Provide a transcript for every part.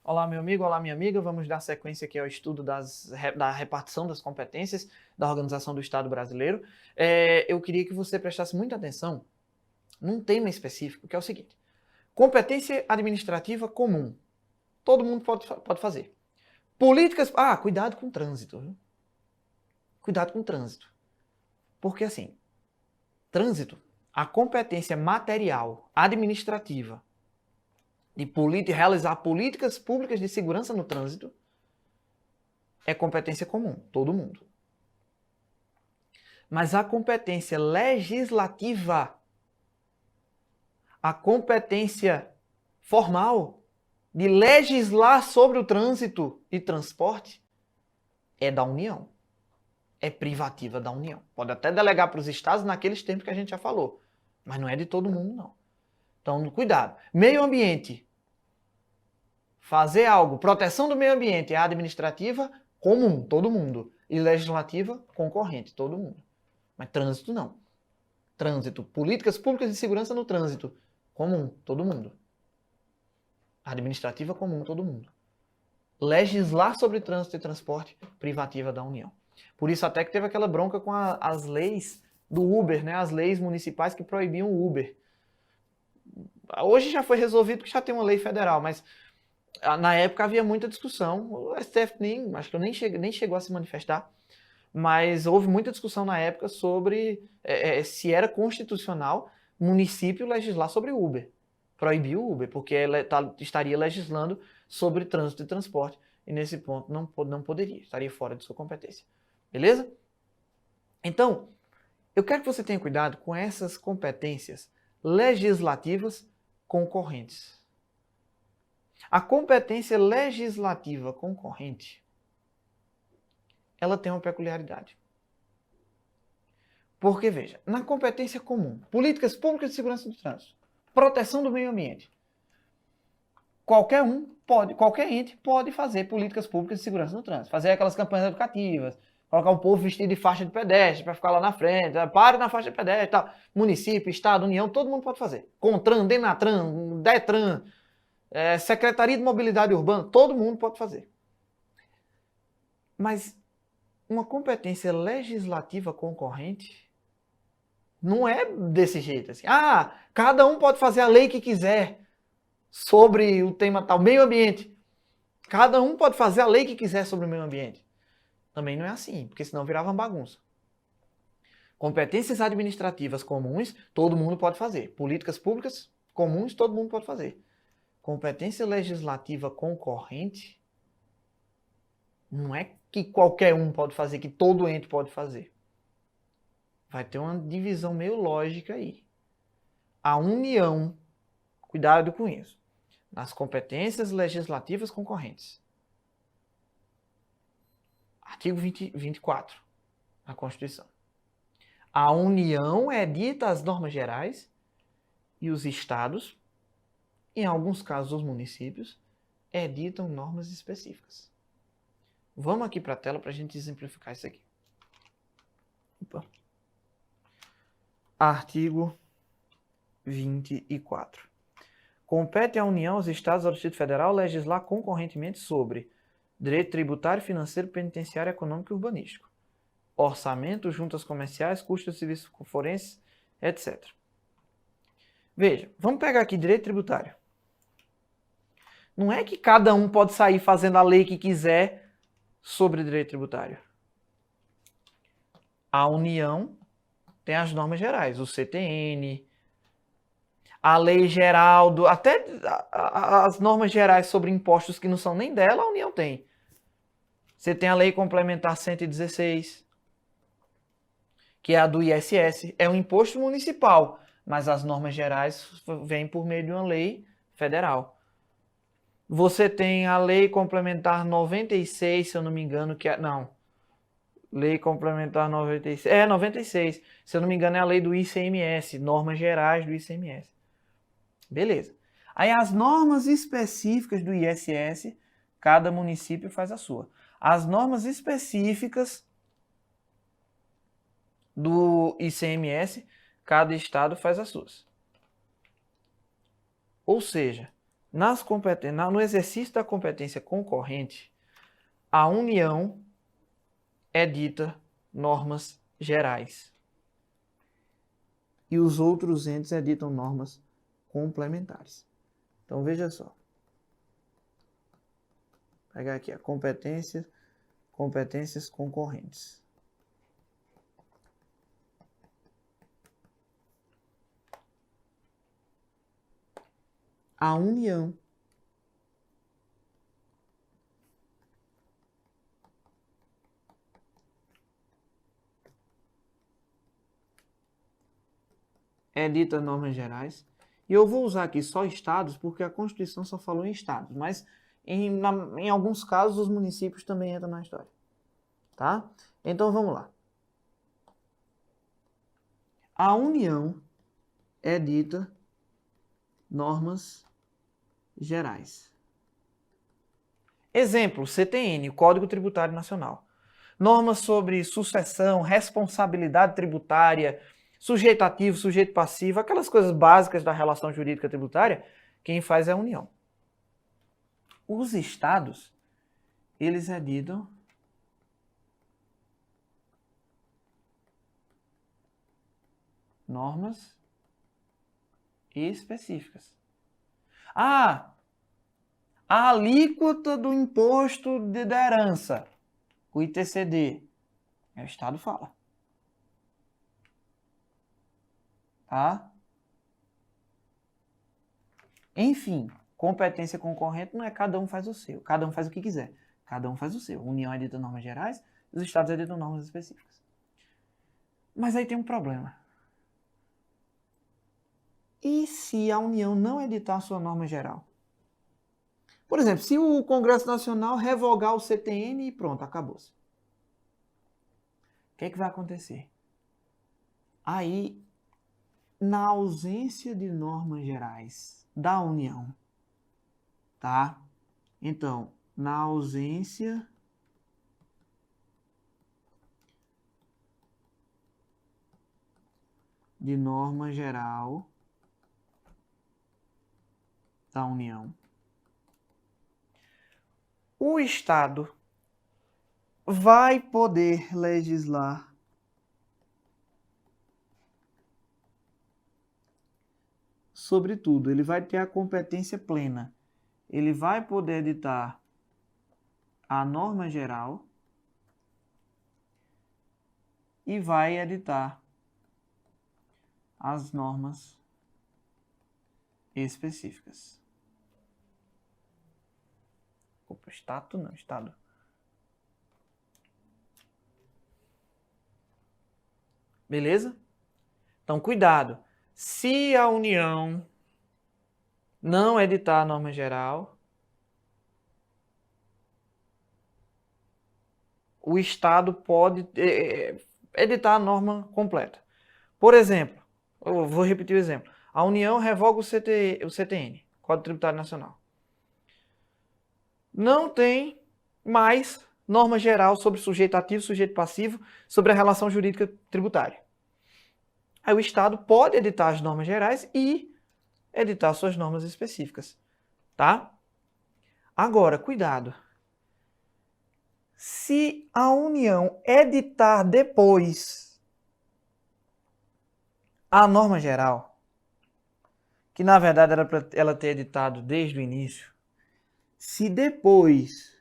Olá, meu amigo, olá, minha amiga. Vamos dar sequência aqui ao estudo da repartição das competências da Organização do Estado Brasileiro. Eu queria que você prestasse muita atenção num tema específico, que é o seguinte: competência administrativa comum. Todo mundo pode fazer. Políticas. Cuidado com o trânsito, viu? Cuidado com o trânsito. Porque, assim, trânsito, a competência material, administrativa, de realizar políticas públicas de segurança no trânsito, é competência comum, todo mundo. Mas a competência legislativa, a competência formal de legislar sobre o trânsito e transporte, é da União. É privativa da União. Pode até delegar para os estados naqueles termos que a gente já falou, mas não é de todo mundo, não. Então, cuidado. Meio ambiente. Fazer algo, proteção do meio ambiente é administrativa comum, todo mundo. E legislativa, concorrente, todo mundo. Mas trânsito não. Trânsito, políticas públicas de segurança no trânsito, comum, todo mundo. Administrativa, comum, todo mundo. Legislar sobre trânsito e transporte, privativa da União. Por isso até que teve aquela bronca com as leis do Uber, né? As leis municipais que proibiam o Uber. Hoje já foi resolvido que já tem uma lei federal, mas na época havia muita discussão. O STF acho que nem chegou a se manifestar, mas houve muita discussão na época sobre se era constitucional município legislar sobre Uber. Proibir o Uber, porque ela estaria legislando sobre trânsito e transporte. E nesse ponto não poderia, estaria fora de sua competência. Beleza? Então, eu quero que você tenha cuidado com essas competências legislativas concorrentes. A competência legislativa concorrente, ela tem uma peculiaridade. Porque, veja, na competência comum, políticas públicas de segurança do trânsito, proteção do meio ambiente, qualquer ente pode fazer políticas públicas de segurança no trânsito, fazer aquelas campanhas educativas, colocar o povo vestido de faixa de pedestre para ficar lá na frente, pare na faixa de pedestre, tal. Município, Estado, União, todo mundo pode fazer. CONTRAN, DENATRAN, DETRAN, Secretaria de Mobilidade Urbana, todo mundo pode fazer. Mas uma competência legislativa concorrente não é desse jeito assim. Cada um pode fazer a lei que quiser sobre o tema tal, meio ambiente. Cada um pode fazer a lei que quiser sobre o meio ambiente. Também não é assim, porque senão virava uma bagunça. Competências administrativas comuns, todo mundo pode fazer. Políticas públicas comuns, todo mundo pode fazer. Competência legislativa concorrente, não é que qualquer um pode fazer, que todo ente pode fazer. Vai ter uma divisão meio lógica aí. A União, cuidado com isso, nas competências legislativas concorrentes. Artigo 24 da Constituição. A União edita as normas gerais e os estados, em alguns casos os municípios, editam normas específicas. Vamos aqui para a tela para a gente exemplificar isso aqui. Opa. Artigo 24. Compete à União, aos Estados e ao Distrito Federal legislar concorrentemente sobre direito tributário, financeiro, penitenciário, econômico e urbanístico, orçamento, juntas comerciais, custos de serviços forenses, etc. Veja, vamos pegar aqui direito tributário. Não é que cada um pode sair fazendo a lei que quiser sobre direito tributário. A União tem as normas gerais, o CTN, a lei geral, até as normas gerais sobre impostos que não são nem dela, a União tem. Você tem a lei complementar 116, que é a do ISS, é um imposto municipal, mas as normas gerais vêm por meio de uma lei federal. Você tem a lei complementar 96, se eu não me engano, que é... Não. Lei complementar 96. 96. Se eu não me engano, é a lei do ICMS, normas gerais do ICMS. Beleza. Aí as normas específicas do ISS, cada município faz a sua. As normas específicas do ICMS, cada estado faz as suas. Ou seja, no exercício da competência concorrente, a União edita normas gerais e os outros entes editam normas complementares. Então, veja só. Vou pegar aqui a competências concorrentes. A União edita normas gerais. E eu vou usar aqui só estados, porque a Constituição só falou em estados, mas em alguns casos os municípios também entram na história. Tá? Então vamos lá. A União edita normas gerais. Exemplo, CTN, o Código Tributário Nacional. Normas sobre sucessão, responsabilidade tributária, sujeito ativo, sujeito passivo, aquelas coisas básicas da relação jurídica tributária, quem faz é a União. Os estados, eles editam normas específicas. Ah, a alíquota do imposto da herança, o ITCD, o Estado fala. Tá? Enfim, competência concorrente não é cada um faz o seu, cada um faz o que quiser. Cada um faz o seu. A União edita normas gerais, os estados editam normas específicas. Mas aí tem um problema. E se a União não editar a sua norma geral? Por exemplo, se o Congresso Nacional revogar o CTN e pronto, acabou-se. O que é que vai acontecer? Aí, na ausência de normas gerais da União, tá? Então, na ausência de norma geral da União, o Estado vai poder legislar sobre tudo. Ele vai ter a competência plena. Ele vai poder editar a norma geral e vai editar as normas específicas. Opa, Estado não, Estado. Beleza? Então, cuidado. Se a União não editar a norma geral, o Estado pode editar a norma completa. Por exemplo, eu vou repetir o exemplo. A União revoga o CTN, Código Tributário Nacional. Não tem mais norma geral sobre sujeito ativo, sujeito passivo, sobre a relação jurídica tributária. Aí o Estado pode editar as normas gerais e editar suas normas específicas, tá? Agora, cuidado. Se a União editar depois a norma geral, que na verdade era para ela ter editado desde o início, se depois,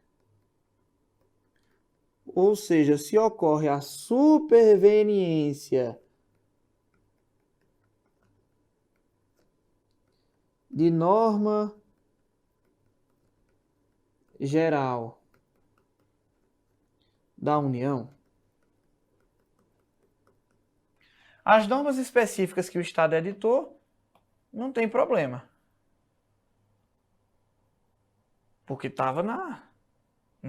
ou seja, se ocorre a superveniência de norma geral da União, as normas específicas que o Estado editou não tem problema. Porque estava na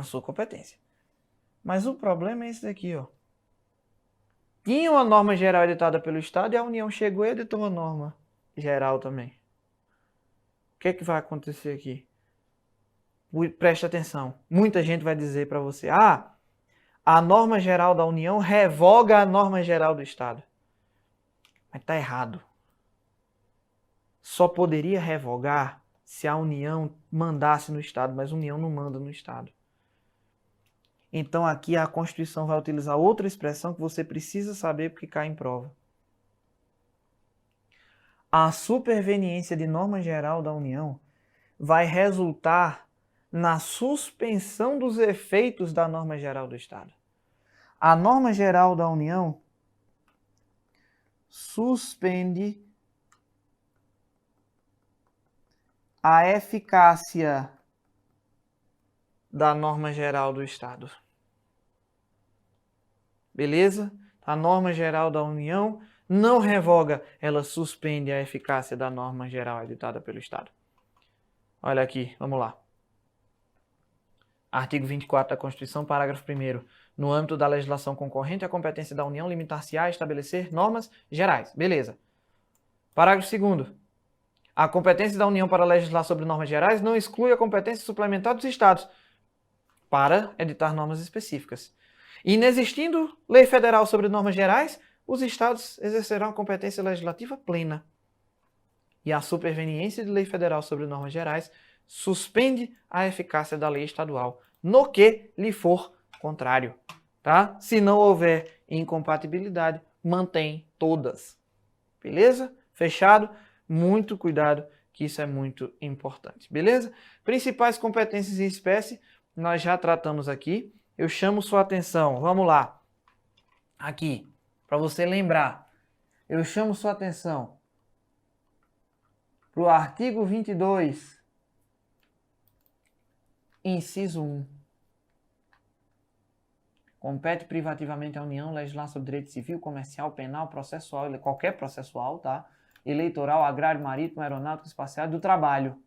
sua competência. Mas o problema é esse daqui, ó. Tinha uma norma geral editada pelo Estado e a União chegou e editou uma norma geral também. O que é que vai acontecer aqui? Preste atenção. Muita gente vai dizer para você, a norma geral da União revoga a norma geral do Estado. Mas está errado. Só poderia revogar se a União mandasse no Estado, mas a União não manda no Estado. Então aqui a Constituição vai utilizar outra expressão que você precisa saber porque cai em prova. A superveniência de norma geral da União vai resultar na suspensão dos efeitos da norma geral do Estado. A norma geral da União suspende a eficácia da norma geral do Estado. Beleza? A norma geral da União não revoga, ela suspende a eficácia da norma geral editada pelo Estado. Olha aqui, vamos lá. Artigo 24 da Constituição, parágrafo 1º. No âmbito da legislação concorrente, a competência da União limitar-se a estabelecer normas gerais. Beleza. Parágrafo 2º. A competência da União para legislar sobre normas gerais não exclui a competência suplementar dos Estados para editar normas específicas. Inexistindo lei federal sobre normas gerais, os Estados exercerão a competência legislativa plena. E a superveniência de lei federal sobre normas gerais suspende a eficácia da lei estadual, no que lhe for contrário. Tá? Se não houver incompatibilidade, mantém todas. Beleza? Fechado? Muito cuidado, que isso é muito importante. Beleza? Principais competências em espécie, nós já tratamos aqui. Eu chamo sua atenção, vamos lá. Aqui, para você lembrar. Eu chamo sua atenção para o artigo 22, inciso 1. Compete privativamente à União legislar sobre direito civil, comercial, penal, processual, qualquer processual, tá? Eleitoral, agrário, marítimo, aeronáutico, espacial e do trabalho.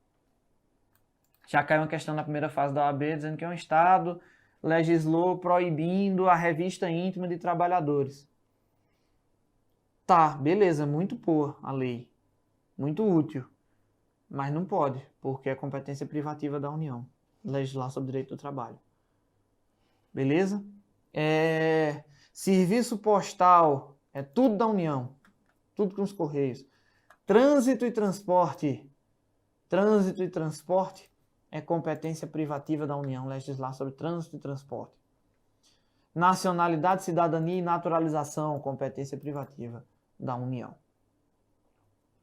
Já caiu uma questão na primeira fase da OAB dizendo que é um Estado legislou proibindo a revista íntima de trabalhadores. Tá, beleza, muito boa a lei. Muito útil. Mas não pode, porque é competência privativa da União legislar sobre direito do trabalho. Beleza? Serviço postal é tudo da União. Tudo com os Correios. Trânsito e transporte. Trânsito e transporte é competência privativa da União legislar sobre trânsito e transporte. Nacionalidade, cidadania e naturalização, competência privativa da União.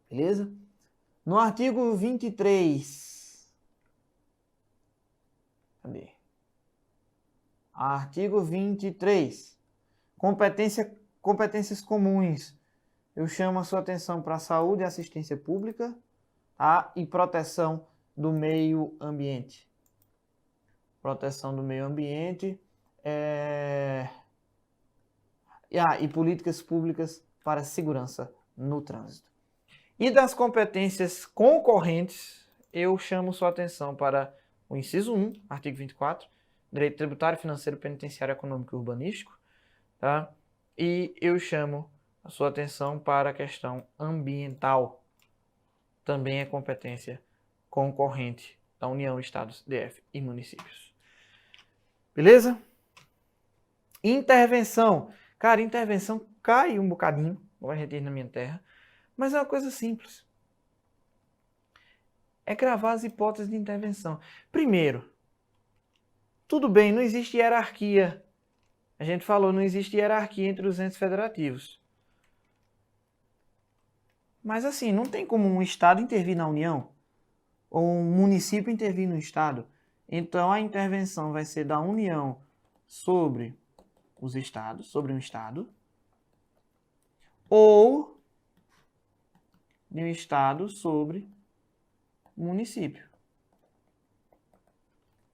Beleza? No artigo 23. Cadê? Artigo 23. Competências comuns. Eu chamo a sua atenção para a saúde e assistência pública, tá? E proteção do meio ambiente. Proteção do meio ambiente e políticas públicas para segurança no trânsito. E das competências concorrentes, eu chamo sua atenção para o inciso 1, artigo 24, direito tributário, financeiro, penitenciário, econômico e urbanístico, tá? E eu chamo a sua atenção para a questão ambiental. Também é competência concorrente da União, Estados, DF e municípios. Beleza? Intervenção. Cara, intervenção cai um bocadinho, igual a gente diz na minha terra, mas é uma coisa simples. É gravar as hipóteses de intervenção. Primeiro, tudo bem, não existe hierarquia. A gente falou, não existe hierarquia entre os entes federativos. Mas assim, não tem como um Estado intervir na União ou um município intervir no Estado. Então a intervenção vai ser da União sobre os Estados, sobre um Estado, ou de um Estado sobre o município.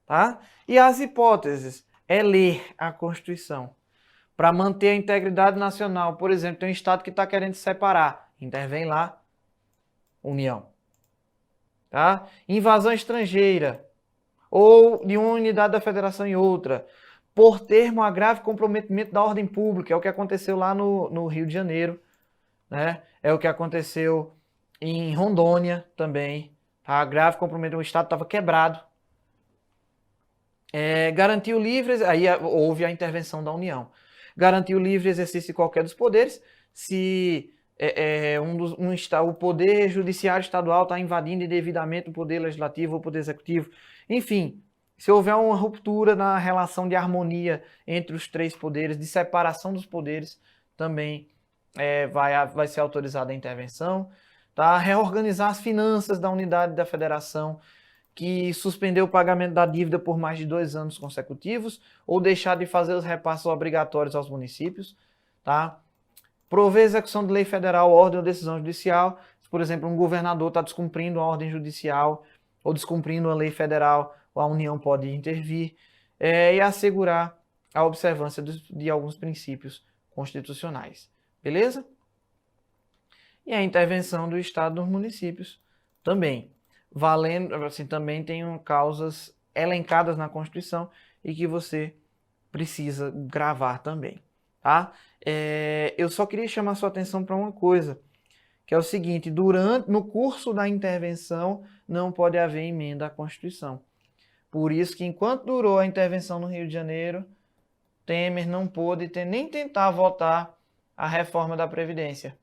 Tá? E as hipóteses é ler a Constituição para manter a integridade nacional. Por exemplo, tem um Estado que está querendo se separar. Intervém lá, União. Tá? Invasão estrangeira ou de uma unidade da federação em outra, por termo a grave comprometimento da ordem pública, é o que aconteceu lá no Rio de Janeiro, né? É o que aconteceu em Rondônia também, tá? Grave comprometimento, o Estado estava quebrado. Garantiu livre, aí houve a intervenção da União. Garantiu livre exercício de qualquer dos poderes, se o poder judiciário estadual está invadindo indevidamente o poder legislativo ou o poder executivo. Enfim, se houver uma ruptura na relação de harmonia entre os três poderes, de separação dos poderes, também vai ser autorizada a intervenção. Tá? Reorganizar as finanças da unidade da federação, que suspendeu o pagamento da dívida por mais de 2 anos consecutivos, ou deixar de fazer os repasses obrigatórios aos municípios. Tá? Prover execução de lei federal, ordem ou decisão judicial. Se, por exemplo, um governador está descumprindo a ordem judicial ou descumprindo a lei federal, a União pode intervir. E assegurar a observância de alguns princípios constitucionais. Beleza? E a intervenção do Estado nos municípios também. Valendo, assim, também tem causas elencadas na Constituição e que você precisa gravar também. Tá? Eu só queria chamar sua atenção para uma coisa, que é o seguinte: no curso da intervenção não pode haver emenda à Constituição. Por isso que enquanto durou a intervenção no Rio de Janeiro, Temer não pôde nem tentar votar a reforma da Previdência,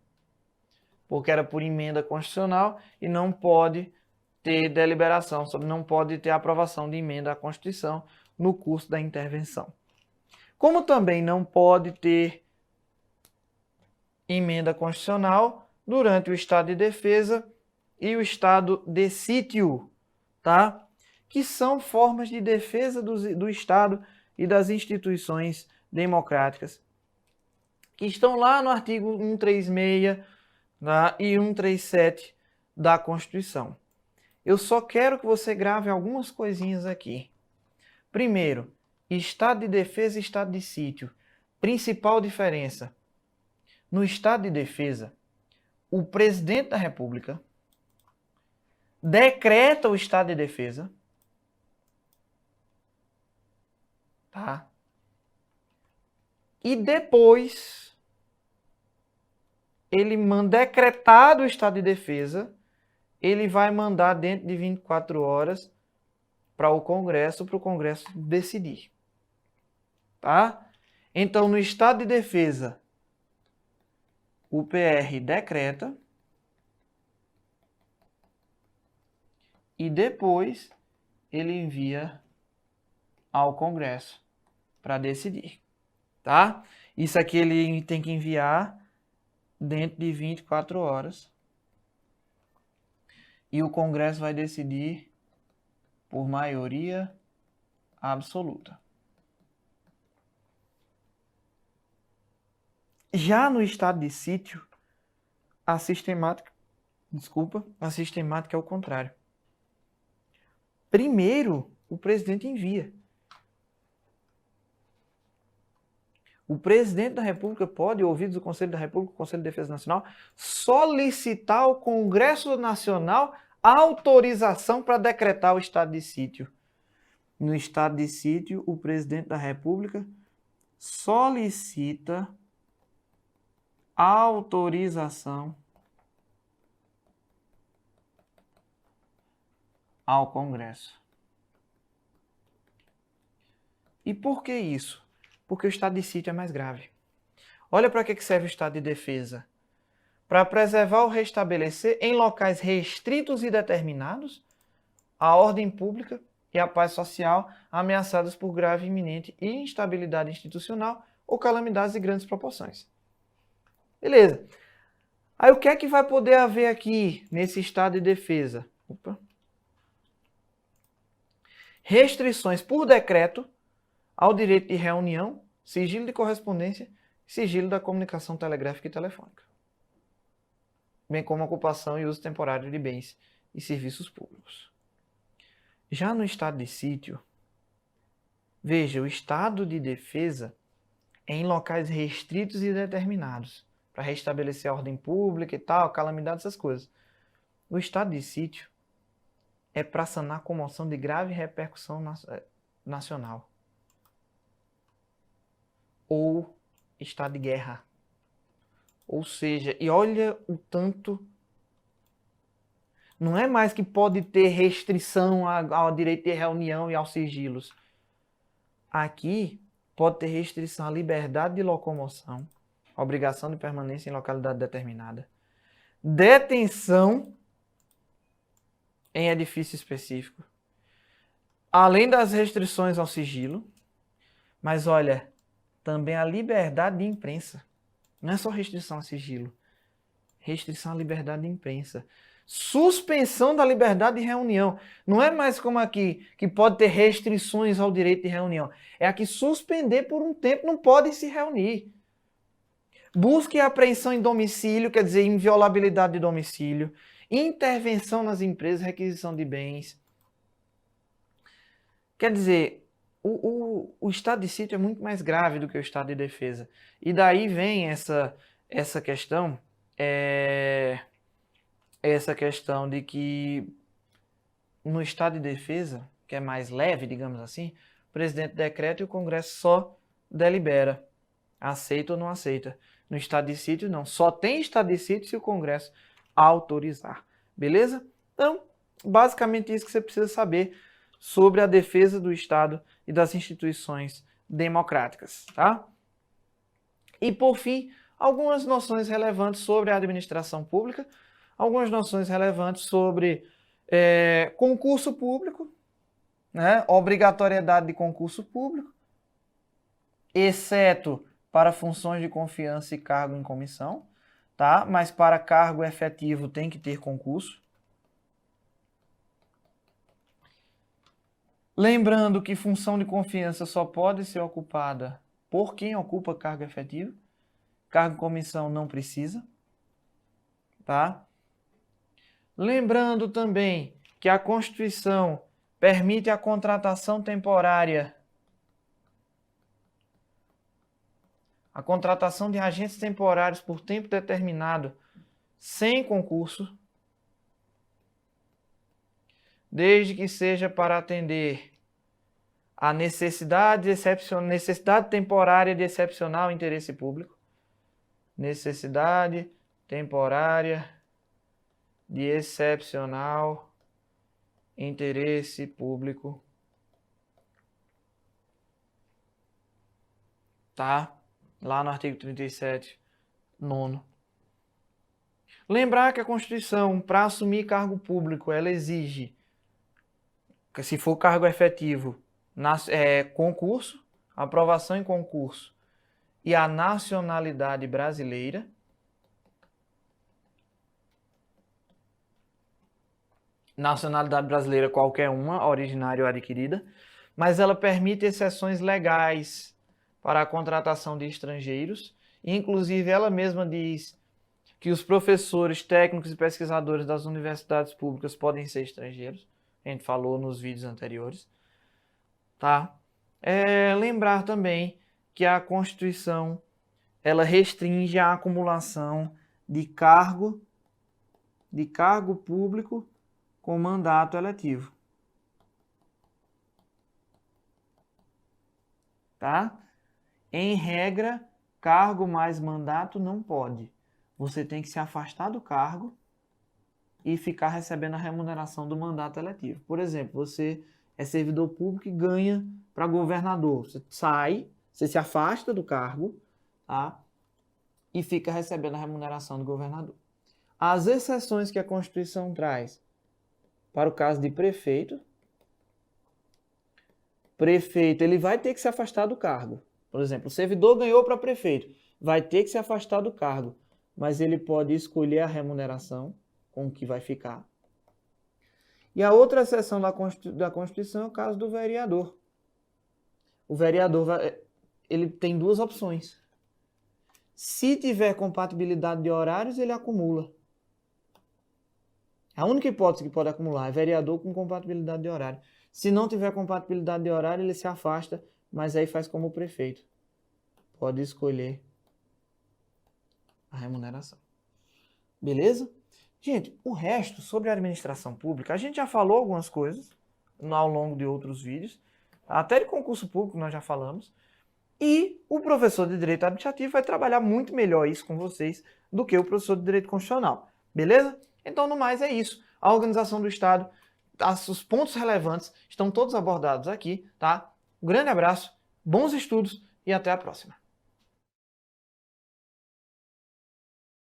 porque era por emenda constitucional e não pode ter deliberação, não pode ter aprovação de emenda à Constituição no curso da intervenção. Como também não pode ter emenda constitucional durante o estado de defesa e o estado de sítio, tá? Que são formas de defesa do Estado e das instituições democráticas, que estão lá no artigo 136, tá? E 137 da Constituição. Eu só quero que você grave algumas coisinhas aqui. Primeiro, estado de defesa e estado de sítio. Principal diferença: no estado de defesa, o presidente da República decreta o estado de defesa, tá? E depois ele manda decretado o estado de defesa, ele vai mandar dentro de 24 horas para o Congresso decidir. Tá? Então, no estado de defesa, o PR decreta e depois ele envia ao Congresso para decidir. Tá? Isso aqui ele tem que enviar dentro de 24 horas. E o Congresso vai decidir por maioria absoluta. Já no estado de sítio, a sistemática é o contrário. Primeiro, o presidente envia. O presidente da República pode, ouvidos do Conselho da República, Conselho de Defesa Nacional, solicitar ao Congresso Nacional autorização para decretar o estado de sítio. No estado de sítio, o presidente da República solicita autorização ao Congresso. E por que isso? Porque o estado de sítio é mais grave. Olha para que serve o estado de defesa. Para preservar ou restabelecer em locais restritos e determinados a ordem pública e a paz social ameaçadas por grave e iminente instabilidade institucional ou calamidades de grandes proporções. Beleza. Aí o que é que vai poder haver aqui nesse estado de defesa? Restrições por decreto ao direito de reunião, sigilo de correspondência e sigilo da comunicação telegráfica e telefônica, bem como ocupação e uso temporário de bens e serviços públicos. Já no estado de sítio, veja, o estado de defesa é em locais restritos e determinados, para restabelecer a ordem pública e tal, calamidade, essas coisas. O estado de sítio é para sanar comoção de grave repercussão nacional. Ou estado de guerra. Ou seja, e olha o tanto... Não é mais que pode ter restrição ao direito de reunião e aos sigilos. Aqui pode ter restrição à liberdade de locomoção, Obrigação de permanência em localidade determinada. Detenção em edifício específico. Além das restrições ao sigilo, mas olha, também a liberdade de imprensa. Não é só restrição ao sigilo. Restrição à liberdade de imprensa. Suspensão da liberdade de reunião. Não é mais como aqui, que pode ter restrições ao direito de reunião. É aqui suspender por um tempo, não podem se reunir. Busca e apreensão em domicílio, quer dizer, inviolabilidade de domicílio. Intervenção nas empresas, requisição de bens. Quer dizer, o estado de sítio é muito mais grave do que o estado de defesa. E daí vem essa questão, essa questão de que no estado de defesa, que é mais leve, digamos assim, o presidente decreta e o Congresso só delibera. Aceita ou não aceita. No estado de sítio, não. Só tem estado de sítio se o Congresso autorizar. Beleza? Então, basicamente isso que você precisa saber sobre a defesa do Estado e das instituições democráticas, tá? E, por fim, algumas noções relevantes sobre a administração pública, algumas noções relevantes sobre concurso público, né? Obrigatoriedade de concurso público, exceto para funções de confiança e cargo em comissão, tá? Mas para cargo efetivo tem que ter concurso. Lembrando que função de confiança só pode ser ocupada por quem ocupa cargo efetivo. Cargo em comissão não precisa, tá? Lembrando também que a Constituição permite a contratação temporária, a contratação de agentes temporários por tempo determinado, sem concurso, desde que seja para atender a necessidade temporária de excepcional interesse público. Necessidade temporária de excepcional interesse público. Tá? Lá no artigo 37, 9º. Lembrar que a Constituição, para assumir cargo público, ela exige, que se for cargo efetivo, concurso, aprovação em concurso e a nacionalidade brasileira. Nacionalidade brasileira qualquer uma, originária ou adquirida, mas ela permite exceções legais para a contratação de estrangeiros. Inclusive, ela mesma diz que os professores, técnicos e pesquisadores das universidades públicas podem ser estrangeiros. A gente falou nos vídeos anteriores. Tá? Lembrar também que a Constituição ela restringe a acumulação de cargo público com mandato eletivo. Tá? Em regra, cargo mais mandato não pode. Você tem que se afastar do cargo e ficar recebendo a remuneração do mandato eletivo. Por exemplo, você é servidor público e ganha para governador. Você sai, você se afasta do cargo, tá? E fica recebendo a remuneração do governador. As exceções que a Constituição traz para o caso de prefeito, ele vai ter que se afastar do cargo. Por exemplo, o servidor ganhou para prefeito, vai ter que se afastar do cargo, mas ele pode escolher a remuneração com que vai ficar. E a outra exceção da Constituição é o caso do vereador. O vereador ele tem duas opções. Se tiver compatibilidade de horários, ele acumula. A única hipótese que pode acumular é vereador com compatibilidade de horário. Se não tiver compatibilidade de horário, ele se afasta, mas aí faz como o prefeito. Pode escolher a remuneração. Beleza? Gente, o resto sobre a administração pública, a gente já falou algumas coisas ao longo de outros vídeos. Até de concurso público nós já falamos. E o professor de Direito Administrativo vai trabalhar muito melhor isso com vocês do que o professor de Direito Constitucional. Beleza? Então, no mais, é isso. A organização do Estado, os pontos relevantes estão todos abordados aqui, tá? Um grande abraço, bons estudos e até a próxima.